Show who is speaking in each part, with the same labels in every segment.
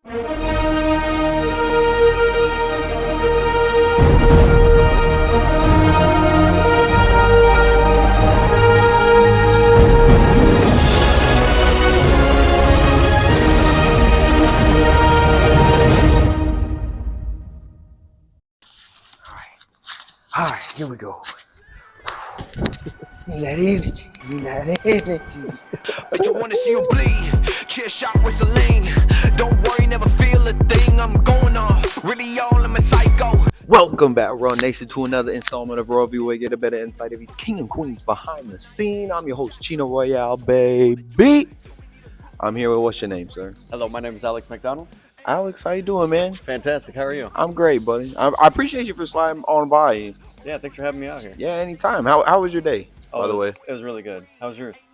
Speaker 1: All right, here we go. Need that energy. Need that energy.
Speaker 2: I just wanna see you bleed. Chair shot with Celine. Don't worry, never feel a thing. I'm going off. Really all in my psycho.
Speaker 1: Welcome back, Raw Nation, to another installment of Raw View, where you get a better insight of each king and queens behind the scene. I'm your host, Cheno Royal, baby. I'm here with, what's your name, sir?
Speaker 3: Hello, my name is Alex McDonald.
Speaker 1: Alex, how you doing, man?
Speaker 3: Fantastic. How are you?
Speaker 1: I'm great, buddy. I appreciate you for sliding on by.
Speaker 3: Yeah, thanks for having me out here.
Speaker 1: Yeah, anytime. How was your day, by the way?
Speaker 3: It was really good. How was yours?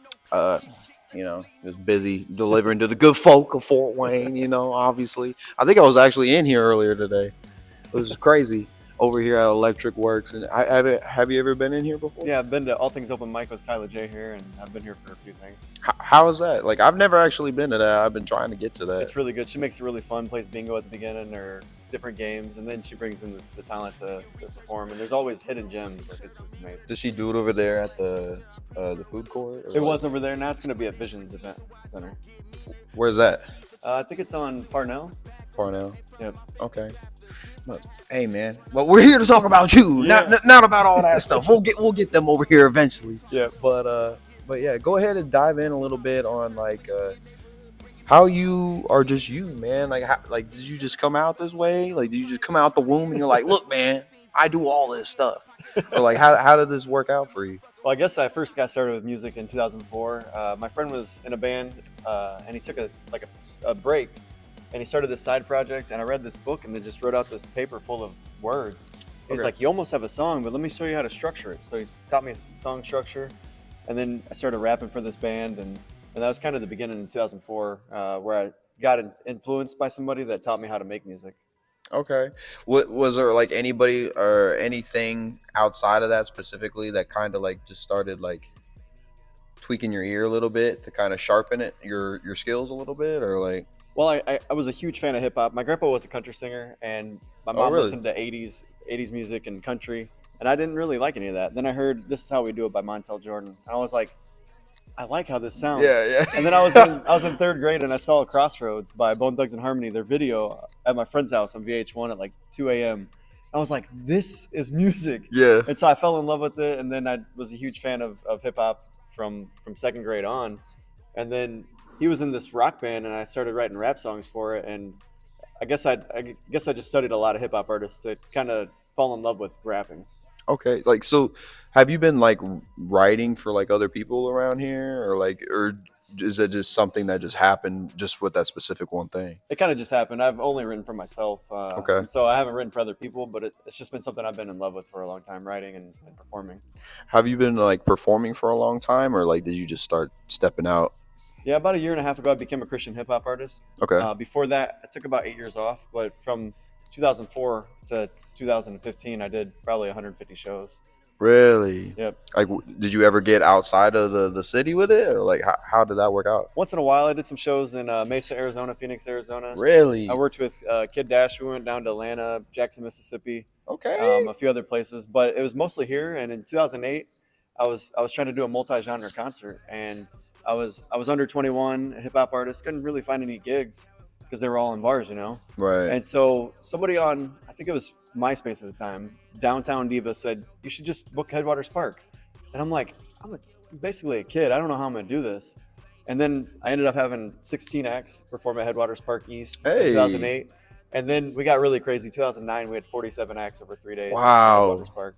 Speaker 1: It was busy delivering to the good folk of Fort Wayne, obviously. I think I was actually in here earlier today. It was crazy over here at Electric Works. And have you ever been in here before?
Speaker 3: Yeah, I've been to All Things Open Mic with Kyla J here, and I've been here for a few things.
Speaker 1: How is that? Like, I've never actually been to that. I've been trying to get to that.
Speaker 3: It's really good. She makes it really fun, plays bingo at the beginning or different games, and then she brings in the talent to perform. And there's always hidden gems. Like, it's just amazing.
Speaker 1: Does she do it over there at the food court?
Speaker 3: It was over there. Now it's going to be at Visions Event Center.
Speaker 1: Where's that?
Speaker 3: I think it's on Parnell.
Speaker 1: Parnell.
Speaker 3: Yep.
Speaker 1: Okay. Look, hey man, but we're here to talk about you, not about all that stuff. We'll get them over here eventually.
Speaker 3: Yeah.
Speaker 1: But yeah, go ahead and dive in a little bit on like how you are just you, man. Like did you just come out this way? Like did you just come out the womb and you're like, look, man, I do all this stuff? Or like how did this work out for you?
Speaker 3: Well, I guess I first got started with music in 2004. My friend was in a band, and he took a break. And he started this side project, and I read this book, and they just wrote out this paper full of words. He's like, you almost have a song, but let me show you how to structure it. So he taught me song structure, and then I started rapping for this band, and that was kind of the beginning in 2004, where I got influenced by somebody that taught me how to make music.
Speaker 1: Okay. Was there like anybody or anything outside of that specifically that kind of like just started like tweaking your ear a little bit to kind of sharpen your skills a little bit, or like?
Speaker 3: Well, I was a huge fan of hip hop. My grandpa was a country singer, and my mom listened to 80s music and country, and I didn't really like any of that. Then I heard This Is How We Do It by Montel Jordan, and I was like, I like how this sounds.
Speaker 1: Yeah.
Speaker 3: And then I was in third grade, and I saw Crossroads by Bone Thugs and Harmony, their video at my friend's house on VH1 at like 2 a.m. I was like, this is music.
Speaker 1: Yeah.
Speaker 3: And so I fell in love with it, and then I was a huge fan of hip hop from second grade on, and then he was in this rock band, and I started writing rap songs for it. And I guess I just studied a lot of hip hop artists to kind of fall in love with rapping.
Speaker 1: Okay, like, so have you been like writing for like other people around here, or is it just something that just happened just with that specific one thing?
Speaker 3: It kind of just happened. I've only written for myself.
Speaker 1: Okay.
Speaker 3: And so I haven't written for other people, but it's just been something I've been in love with for a long time, writing and performing.
Speaker 1: Have you been like performing for a long time, or like did you just start stepping out?
Speaker 3: Yeah, about a year and a half ago, I became a Christian hip hop artist.
Speaker 1: Okay.
Speaker 3: Before that, I took about 8 years off, but from 2004 to 2015, I did probably 150 shows.
Speaker 1: Really?
Speaker 3: Yep.
Speaker 1: Like, did you ever get outside of the city with it, or like how did that work out?
Speaker 3: Once in a while, I did some shows in Mesa, Arizona, Phoenix, Arizona.
Speaker 1: Really?
Speaker 3: I worked with Kid Dash. We went down to Atlanta, Jackson, Mississippi.
Speaker 1: Okay.
Speaker 3: A few other places, but it was mostly here. And in 2008, I was trying to do a multi-genre concert, and I was under 21, a hip hop artist. Couldn't really find any gigs because they were all in bars,
Speaker 1: Right.
Speaker 3: And so somebody on, I think it was MySpace at the time, Downtown Diva, said, you should just book Headwaters Park. And I'm like, I'm basically a kid. I don't know how I'm going to do this. And then I ended up having 16 acts perform at Headwaters Park East in 2008. And then we got really crazy. 2009, we had 47 acts over 3 days
Speaker 1: Wow.
Speaker 3: at Headwaters Park.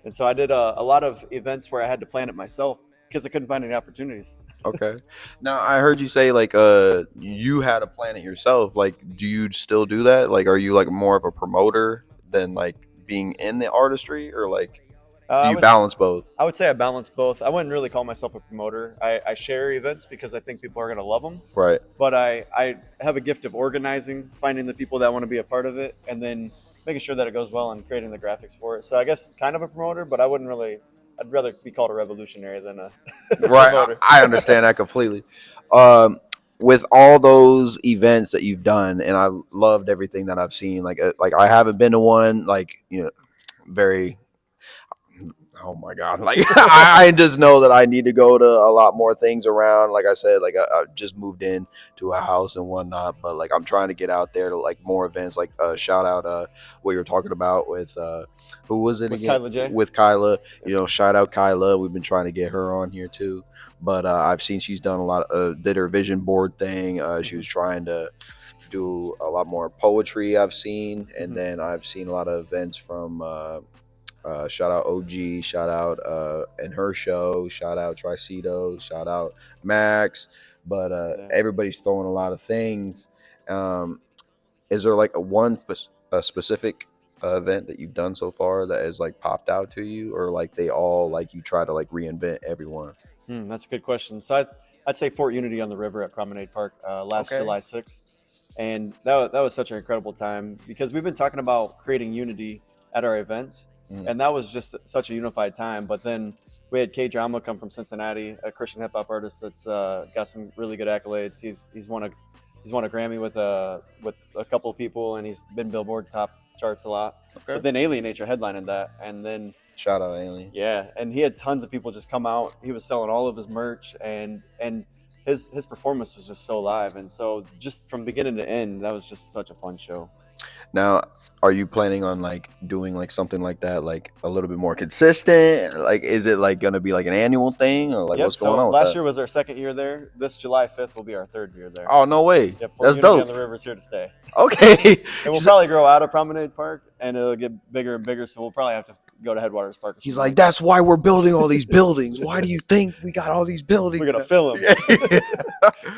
Speaker 3: And so I did a lot of events where I had to plan it myself because I couldn't find any opportunities.
Speaker 1: Okay. Now I heard you say like you had to plan it yourself. Like, do you still do that? Like, are you like more of a promoter than like being in the artistry, or like do you balance both?
Speaker 3: I would say I balance both. I wouldn't really call myself a promoter. I share events because I think people are going to love them.
Speaker 1: Right.
Speaker 3: But I have a gift of organizing, finding the people that want to be a part of it, and then making sure that it goes well and creating the graphics for it. So I guess kind of a promoter, but I'd rather be called a revolutionary than a
Speaker 1: Right.
Speaker 3: promoter.
Speaker 1: I understand that completely. with all those events that you've done, and I loved everything that I've seen. Like I haven't been to one, like, very. Oh my god! Like I just know that I need to go to a lot more things around. Like I said, like I just moved in to a house and whatnot, but like I'm trying to get out there to like more events. Like shout out what you were talking about with who was it
Speaker 3: With
Speaker 1: again?
Speaker 3: Kyla J.
Speaker 1: With Kyla. Shout out Kyla. We've been trying to get her on here too, but I've seen she's done a lot. Did her vision board thing. She was trying to do a lot more poetry. I've seen, and then I've seen a lot of events from. Shout out OG, shout out and her show, shout out Tricedo, shout out Max, but everybody's throwing a lot of things. Is there like a specific event that you've done so far that has like popped out to you, or like they all like you try to like reinvent everyone?
Speaker 3: That's a good question. So I'd say Fort Unity on the river at Promenade Park last
Speaker 1: Okay.
Speaker 3: July 6th. And that was such an incredible time because we've been talking about creating unity at our events. And that was just such a unified time. But then we had K Drama come from Cincinnati, a Christian hip hop artist that's got some really good accolades. He's won a Grammy with a couple of people, and he's been Billboard top charts a lot.
Speaker 1: Okay.
Speaker 3: But then Alien Nature headlining that, and then
Speaker 1: Shout out Alien.
Speaker 3: yeah, and he had tons of people just come out. He was selling all of his merch, and his performance was just so live, and so just from beginning to end, that was just such a fun show.
Speaker 1: Now, are you planning on like doing like something like that, like a little bit more consistent? Like, is it like going to be like an annual thing, or like
Speaker 3: Yep.
Speaker 1: what's going on with
Speaker 3: Last
Speaker 1: that?
Speaker 3: year was our second year there. This July 5th will be our third year there.
Speaker 1: Oh, no way.
Speaker 3: Yep.
Speaker 1: That's
Speaker 3: Unity
Speaker 1: dope.
Speaker 3: on the River's here to stay.
Speaker 1: Okay.
Speaker 3: And we'll probably grow out of Promenade Park, and it'll get bigger and bigger. So we'll probably have to go to Headwaters Park. Or
Speaker 1: He's
Speaker 3: something
Speaker 1: like, that's why we're building all these buildings. Why do you think we got all these buildings?
Speaker 3: We're gonna fill them.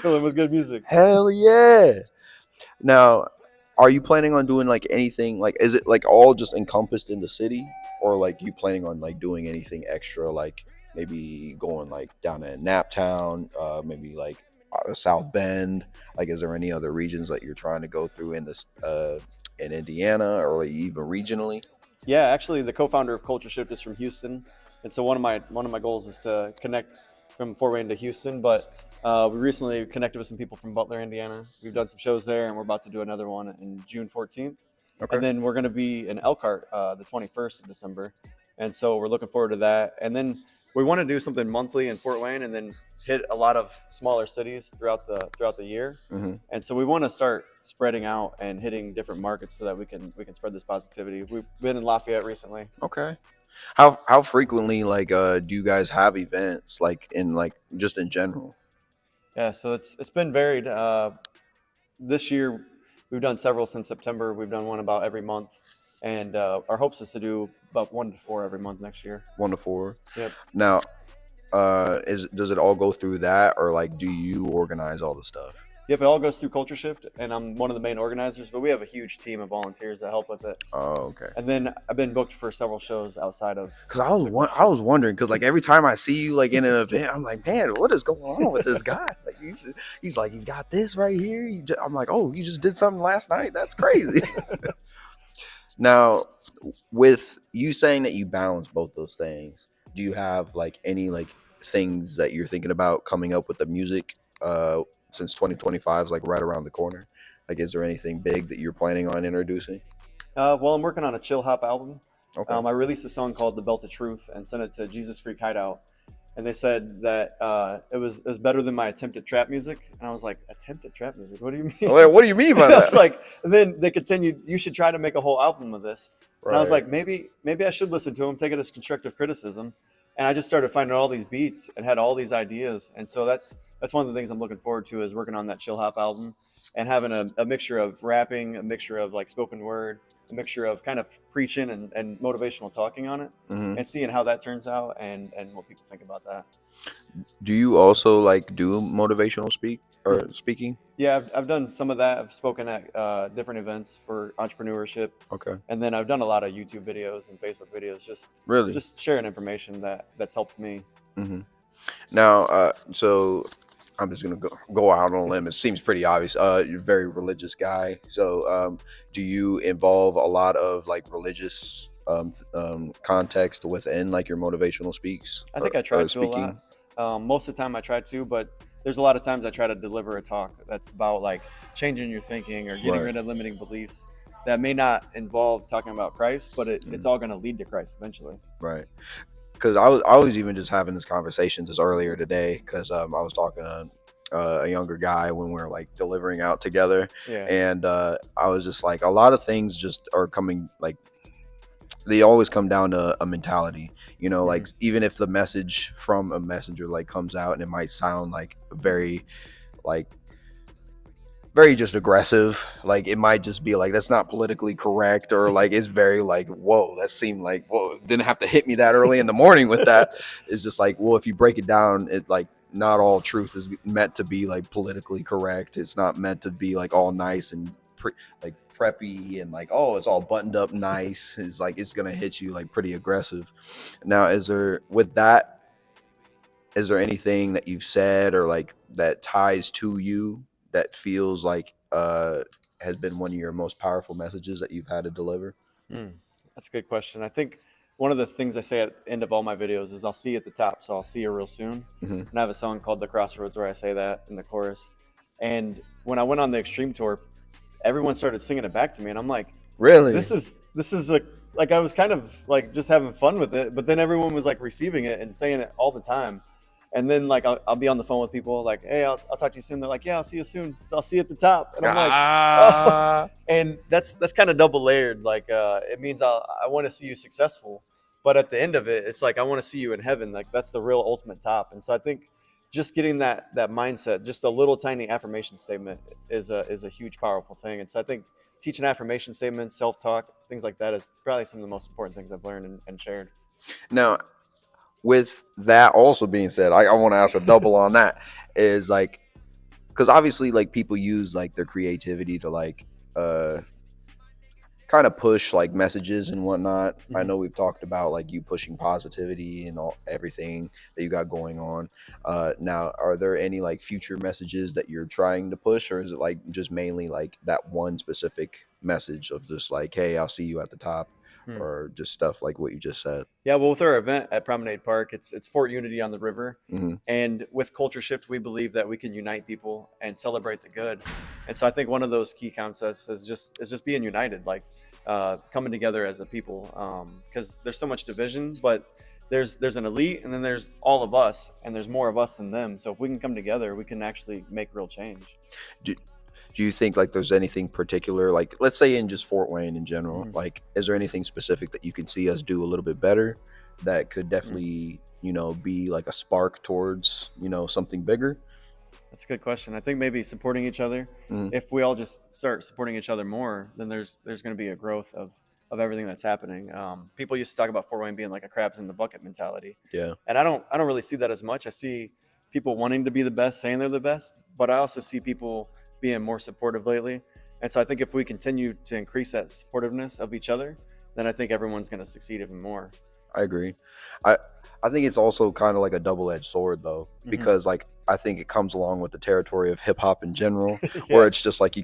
Speaker 3: Fill them with good music.
Speaker 1: Hell yeah. Now, are you planning on doing like anything? Like, is it like all just encompassed in the city, or like you planning on like doing anything extra? Like maybe going like down to Naptown, maybe like South Bend. Like, is there any other regions that you're trying to go through in this in Indiana, or like even regionally?
Speaker 3: Yeah, actually, the co-founder of Culture Shift is from Houston, and so one of my goals is to connect from Fort Wayne to Houston. But we recently connected with some people from Butler, Indiana. We've done some shows there, and we're about to do another one in June 14th.
Speaker 1: Okay.
Speaker 3: And then we're going to be in Elkhart the 21st of December, and so we're looking forward to that. And then we want to do something monthly in Fort Wayne, and then hit a lot of smaller cities throughout the year. And so we want to start spreading out and hitting different markets so that we can spread this positivity. We've been in Lafayette recently.
Speaker 1: Okay. How frequently like do you guys have events like in like just in general?
Speaker 3: Yeah, so it's been varied. This year we've done several since September. We've done one about every month, and our hopes is to do about 1 to 4 every month next year.
Speaker 1: 1 to 4.
Speaker 3: Yep.
Speaker 1: Now, does it all go through that, or like do you organize all the stuff?
Speaker 3: Yep, it all goes through Culture Shift, and I'm one of the main organizers, but we have a huge team of volunteers that help with it.
Speaker 1: Oh, okay.
Speaker 3: And then I've been booked for several shows outside of.
Speaker 1: Because I was wondering, because like every time I see you like in an event, I'm like, man, what is going on with this guy? Like he's like, he's got this right here. I'm like, oh, you just did something last night. That's crazy. Now, with you saying that you balance both those things, do you have like any like things that you're thinking about coming up with the music? Since 2025 is like right around the corner. Like, is there anything big that you're planning on introducing?
Speaker 3: Well, I'm working on a chill hop album.
Speaker 1: Okay.
Speaker 3: I released a song called "The Belt of Truth" and sent it to Jesus Freak Hideout, and they said that it was better than my attempt at trap music. And I was like, "Attempt at trap music? What do you mean?"
Speaker 1: Wait, what do you mean by
Speaker 3: I was
Speaker 1: that?
Speaker 3: like, and then they continued, "You should try to make a whole album of this."
Speaker 1: Right.
Speaker 3: And I was like, maybe I should listen to him, take it as constructive criticism. And I just started finding all these beats and had all these ideas. And so that's one of the things I'm looking forward to, is working on that chill hop album and having a mixture of rapping, a mixture of like spoken word, a mixture of kind of preaching and motivational talking on it, and seeing how that turns out and what people think about that.
Speaker 1: Do you also like do motivational speaking?
Speaker 3: Yeah, I've done some of that. I've spoken at different events for entrepreneurship.
Speaker 1: Okay.
Speaker 3: And then I've done a lot of YouTube videos and Facebook videos, just sharing information that's helped me.
Speaker 1: Now, so I'm just gonna go out on a limb. It seems pretty obvious. You're a very religious guy. So, do you involve a lot of like religious context within like your motivational speaks?
Speaker 3: I think I try to a lot. Most of the time I try to, but there's a lot of times I try to deliver a talk that's about like changing your thinking or getting
Speaker 1: Right.
Speaker 3: rid of limiting beliefs that may not involve talking about Christ, but it's all going to lead to Christ eventually.
Speaker 1: Right. Because I was even just having this conversation just earlier today because I was talking to a younger guy when we were like delivering out together,
Speaker 3: Yeah.
Speaker 1: and I was just like, a lot of things just are coming like they always come down to a mentality, like even if the message from a messenger like comes out and it might sound like like very just aggressive, like it might just be like that's not politically correct, or like it's very like, whoa, that seemed like, whoa, didn't have to hit me that early in the morning with that. It's just like, well, if you break it down, it like not all truth is meant to be like politically correct. It's not meant to be like all nice and like preppy and like, oh, it's all buttoned up nice. It's like it's gonna hit you like pretty aggressive. Now, is there anything that you've said or like that ties to you that feels like has been one of your most powerful messages that you've had to deliver?
Speaker 3: Mm, that's a good question. I think one of the things I say at the end of all my videos is I'll see you at the top, so I'll see you real soon.
Speaker 1: Hmm.
Speaker 3: And I have a song called The Crossroads where I say that in the chorus. And when I went on the Extreme tour, everyone started singing it back to me, and I'm like,
Speaker 1: Really?
Speaker 3: this is like I was kind of like just having fun with it, but then everyone was like receiving it and saying it all the time. And then like I'll be on the phone with people like, hey, I'll talk to you soon. They're like, yeah, I'll see you soon. So I'll see you at the top. And I'm like, oh,
Speaker 1: Ah,
Speaker 3: and that's kind of double layered. Like it means I want to see you successful, but at the end of it, it's like I want to see you in heaven. Like that's the real ultimate top. And so I think just getting that mindset, just a little tiny affirmation statement is a huge powerful thing. And so I think teaching affirmation statements, self talk, things like that is probably some of the most important things I've learned and shared.
Speaker 1: now, with that also being said, I want to ask a double on that. Is like, because obviously like people use like their creativity to like kind of push like messages and whatnot. I know we've talked about like you pushing positivity and all everything that you got going on. Now, are there any like future messages that you're trying to push, or is it like just mainly like that one specific message of just like, hey, I'll see you at the top,
Speaker 3: Hmm.
Speaker 1: or just stuff like what you just said?
Speaker 3: Yeah, well, with our event at Promenade Park, it's Fort Unity on the river,
Speaker 1: Hmm.
Speaker 3: and with Culture Shift, we believe that we can unite people and celebrate the good. And so I think one of those key concepts is just being united, like coming together as a people, because there's so much division, but there's an elite, and then there's all of us, and there's more of us than them. So if we can come together, we can actually make real change.
Speaker 1: Do, do you think like there's anything particular, like let's say in just Fort Wayne in general,
Speaker 3: Mhm.
Speaker 1: like is there anything specific that you can see us do a little bit better that could
Speaker 3: Mm.
Speaker 1: definitely, be like a spark towards, something bigger?
Speaker 3: That's a good question. I think maybe supporting each other.
Speaker 1: Hmm.
Speaker 3: If we all just start supporting each other more, then there's going to be a growth of everything that's happening. People used to talk about Fort Wayne being like a crabs in the bucket mentality,
Speaker 1: Yeah,
Speaker 3: and I don't really see that as much. I see people wanting to be the best, saying they're the best, but I also see people being more supportive lately. And so I think if we continue to increase that supportiveness of each other, then I think everyone's going to succeed even more.
Speaker 1: I agree. I I think it's also kind of like a double-edged sword though,
Speaker 3: Hmm.
Speaker 1: because like I think it comes along with the territory of hip hop in general, where
Speaker 3: Yeah,
Speaker 1: it's just like you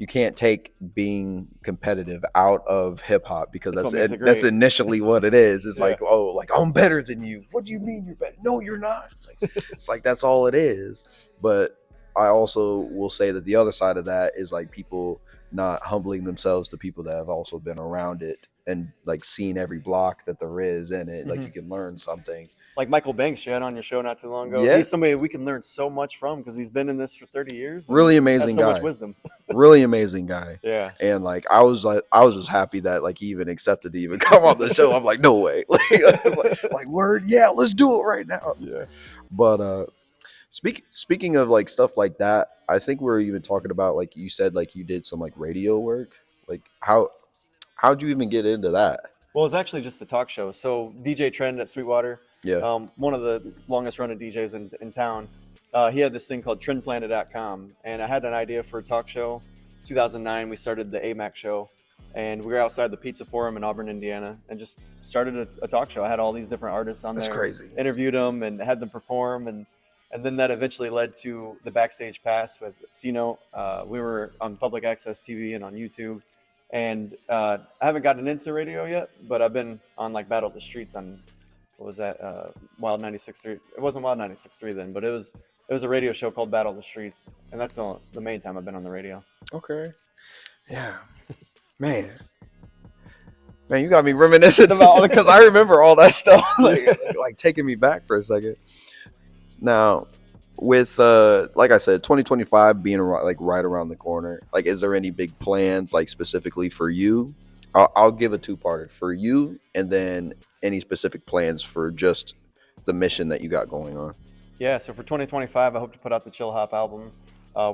Speaker 1: can't take being competitive out of hip hop, because
Speaker 3: that's what makes it
Speaker 1: that's
Speaker 3: great.
Speaker 1: initially what it is. It's
Speaker 3: Yeah.
Speaker 1: like, oh, like I'm better than you. What do you mean you're better? No, you're not. It's like that's all it is. But I also will say that the other side of that is like people not humbling themselves to people that have also been around it and like seen every block that there is in it. Like
Speaker 3: Hmm.
Speaker 1: you can learn something.
Speaker 3: Like Michael Banks, you had on your show not too long ago.
Speaker 1: Yeah,
Speaker 3: He's somebody we can learn so much from because he's been in this for 30 years and
Speaker 1: really
Speaker 3: has
Speaker 1: amazing
Speaker 3: so much
Speaker 1: guy.
Speaker 3: wisdom.
Speaker 1: Really amazing guy.
Speaker 3: Yeah.
Speaker 1: And like I was just happy that like he even accepted to even come on the show. I'm like, no way. Like word, yeah, let's do it right now.
Speaker 3: Yeah.
Speaker 1: But speaking of like stuff like that, I think we are even talking about, like you said, like you did some like radio work. Like how'd you even get into that?
Speaker 3: Well, it's actually just a talk show. So DJ Trend at Sweetwater,
Speaker 1: Yeah.
Speaker 3: one of the longest running DJs in town, he had this thing called trendplanet.com. And I had an idea for a talk show. 2009, we started the AMAC show. And we were outside the Pizza Forum in Auburn, Indiana, and just started a talk show. I had all these different artists on
Speaker 1: That's
Speaker 3: there,
Speaker 1: crazy.
Speaker 3: interviewed them, and had them perform. And then that eventually led to the Backstage Pass with Cheno. We were on public access TV and on YouTube. And I haven't gotten into radio yet, but I've been on like Battle of the Streets on what was that? Wild 96.3. It wasn't Wild 96.3 then, but it was It was a radio show called Battle of the Streets, and that's the main time I've been on the radio.
Speaker 1: Okay. Yeah. Man. Man, you got me reminiscing about all it because I remember all that stuff. like taking me back for a second. Now, with like I said, 2025 being like right around the corner, like is there any big plans like specifically for you? I'll give a two-parter for you, and then any specific plans for just the mission that you got going on.
Speaker 3: Yeah, so for 2025, I hope to put out the Chill Hop album.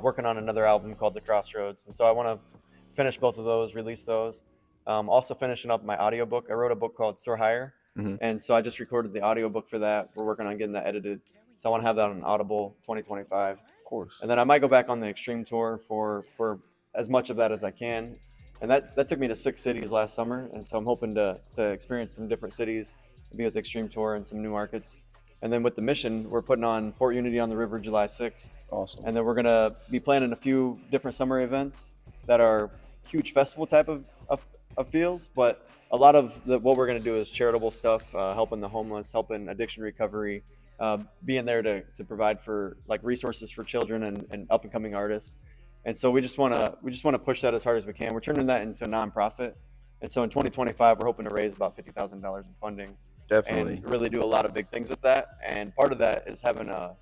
Speaker 3: Working on another album called The Crossroads, and so I want to finish both of those, release those. Also finishing up my audiobook. I wrote a book called Soar Higher,
Speaker 1: Mm-hmm.
Speaker 3: and so I just recorded the audiobook for that. We're working on getting that edited, so I want to have that on Audible 2025.
Speaker 1: Of course.
Speaker 3: And then I might go back on the Extreme Tour for as much of that as I can. And that took me to 6 cities last summer, and so I'm hoping to experience some different cities, be with the Extreme Tour and some new markets. And then with the mission, we're putting on Fort Unity on the River July 6th.
Speaker 1: Awesome.
Speaker 3: And then we're going to be planning a few different summer events that are huge festival type of feels. But a lot of what we're going to do is charitable stuff, helping the homeless, helping addiction recovery, being there to provide for like resources for children and up and coming artists. And so we just want to push that as hard as we can. We're turning that into a nonprofit. And so in 2025, we're hoping to raise about $50,000 in funding.
Speaker 1: Definitely.
Speaker 3: And really do a lot of big things with that. And part of that is having a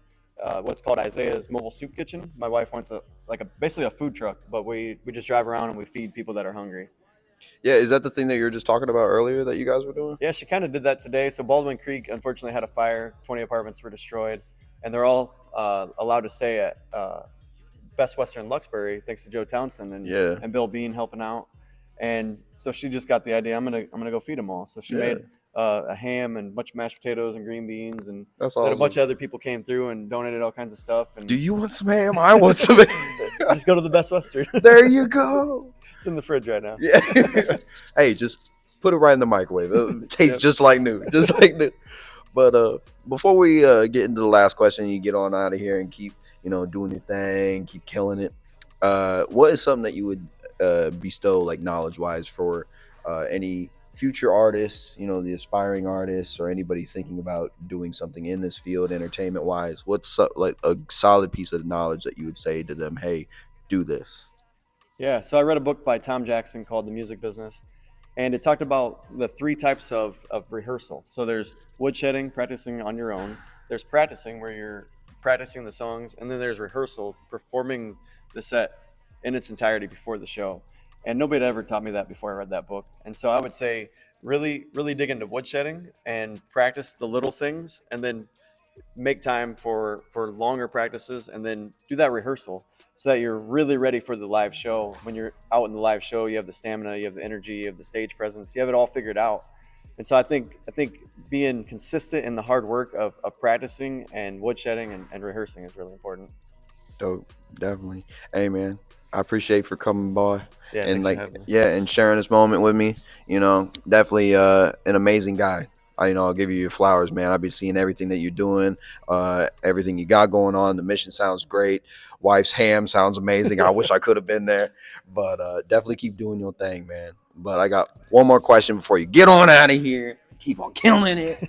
Speaker 3: what's called Isaiah's mobile soup kitchen. My wife wants basically a food truck, but we just drive around and we feed people that are hungry.
Speaker 1: Yeah, is that the thing that you were just talking about earlier that you guys were doing?
Speaker 3: Yeah, she kind of did that today. So Baldwin Creek unfortunately had a fire. 20 apartments were destroyed, and they're all allowed to stay at Best Western Luxbury thanks to Joe Townsend and Bill Bean helping out. And so she just got the idea. I'm gonna go feed them all. So she made a ham and a bunch of mashed potatoes and green beans, and
Speaker 1: that's
Speaker 3: then
Speaker 1: awesome.
Speaker 3: A bunch of other people came through and donated all kinds of stuff. And
Speaker 1: do you want some ham? I want some ham.
Speaker 3: Just go to the Best Western.
Speaker 1: There you go.
Speaker 3: It's in the fridge right now.
Speaker 1: Yeah. Hey, just put it right in the microwave. It tastes just like new. Just like new. But before we get into the last question, you get on out of here and keep doing your thing, keep killing it. What is something that you would bestow like knowledge wise for any future artists, the aspiring artists, or anybody thinking about doing something in this field entertainment wise? What's like a solid piece of knowledge that you would say to them? Hey, do this.
Speaker 3: Yeah, so I read a book by Tom Jackson called The Music Business, and it talked about the 3 types of rehearsal. So there's woodshedding, practicing on your own. There's practicing, where you're practicing the songs, and then there's rehearsal, performing the set in its entirety before the show. And nobody had ever taught me that before I read that book. And so I would say really, really dig into woodshedding and practice the little things, and then make time for longer practices, and then do that rehearsal so that you're really ready for the live show. When you're out in the live show, you have the stamina, you have the energy, you have the stage presence, you have it all figured out. And so I think being consistent in the hard work of practicing and woodshedding and rehearsing is really important.
Speaker 1: Dope, definitely. Hey man, I appreciate for coming by and and sharing this moment with me. Definitely an amazing guy. I'll give you your flowers, man. I've been seeing everything that you're doing, everything you got going on. The mission sounds great. Wife's ham sounds amazing. I wish I could have been there, but definitely keep doing your thing, man. But I got one more question before you get on out of here. Keep on killing it.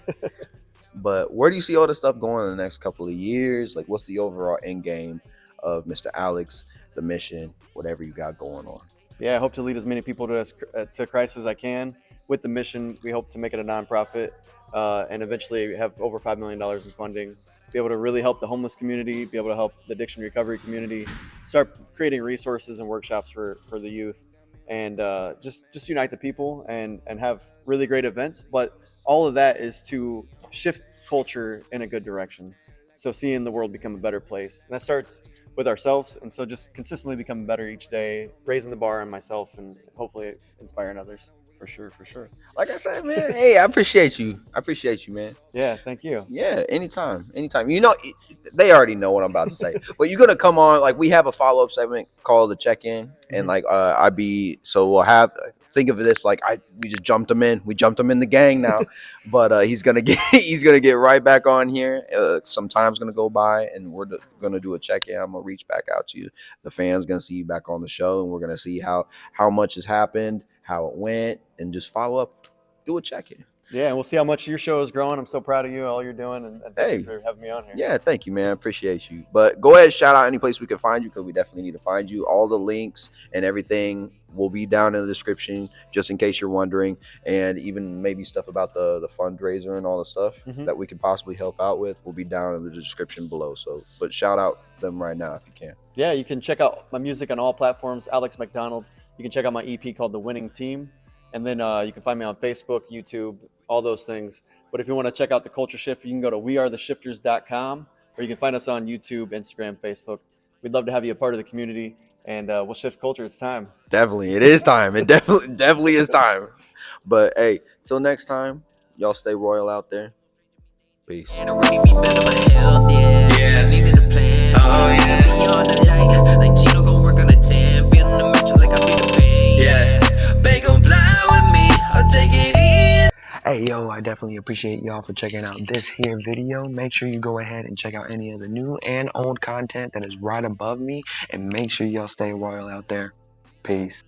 Speaker 1: But where do you see all this stuff going in the next couple of years? Like, what's the overall end game of Mr. Alex, the mission, whatever you got going on?
Speaker 3: Yeah, I hope to lead as many people to Christ as I can. With the mission, we hope to make it a nonprofit and eventually have over $5 million in funding. Be able to really help the homeless community, be able to help the addiction recovery community, start creating resources and workshops for the youth, and just unite the people and have really great events. But all of that is to shift culture in a good direction. So seeing the world become a better place. And that starts with ourselves. And so just consistently becoming better each day, raising the bar on myself and hopefully inspiring others.
Speaker 1: For sure. Like I said, man, hey, I appreciate you, man.
Speaker 3: Yeah, thank you.
Speaker 1: Yeah, anytime. They already know what I'm about to say. But you're going to come on, like, we have a follow-up segment called the check-in. And, like, we'll have, think of this like we just jumped him in. We jumped him in the gang now. But he's going to get right back on here. Some time's going to go by, and we're going to do a check-in. I'm going to reach back out to you. The fans going to see you back on the show, and we're going to see how much has happened, how it went, and just follow up, do a check-in.
Speaker 3: Yeah, and we'll see how much your show is growing. I'm so proud of you, all you're doing, and thank you
Speaker 1: Hey,
Speaker 3: for having me on here.
Speaker 1: yeah, thank you, man. Appreciate you. But go ahead, shout out any place we can find you because we definitely need to find you. All the links and everything will be down in the description, just in case you're wondering, and even maybe stuff about the fundraiser and all the stuff
Speaker 3: Mhm.
Speaker 1: that we could possibly help out with will be down in the description below. So, but shout out them right now if you can.
Speaker 3: Yeah, you can check out my music on all platforms. Alex McDonald. You can check out my EP called The Winning Team, and then you can find me on Facebook, YouTube, all those things. But if you want to check out the Culture Shift, you can go to wearetheshifters.com, or you can find us on YouTube, Instagram, Facebook. We'd love to have you a part of the community, and we'll shift culture. It's time.
Speaker 1: Definitely, it is time. It definitely is time. But hey, till next time, y'all stay royal out there. Peace.
Speaker 2: And I really be better my health, yeah. Yeah. Needed a plan. Oh, yeah. Be on the light. Like Cheno gon' work on a 10. Feeling the mission like I be the pain. Yeah. Make 'em fly with me. I'll take it in.
Speaker 4: Hey, yo, I definitely appreciate y'all for checking out this here video. Make sure you go ahead and check out any of the new and old content that is right above me. And make sure y'all stay royal out there. Peace.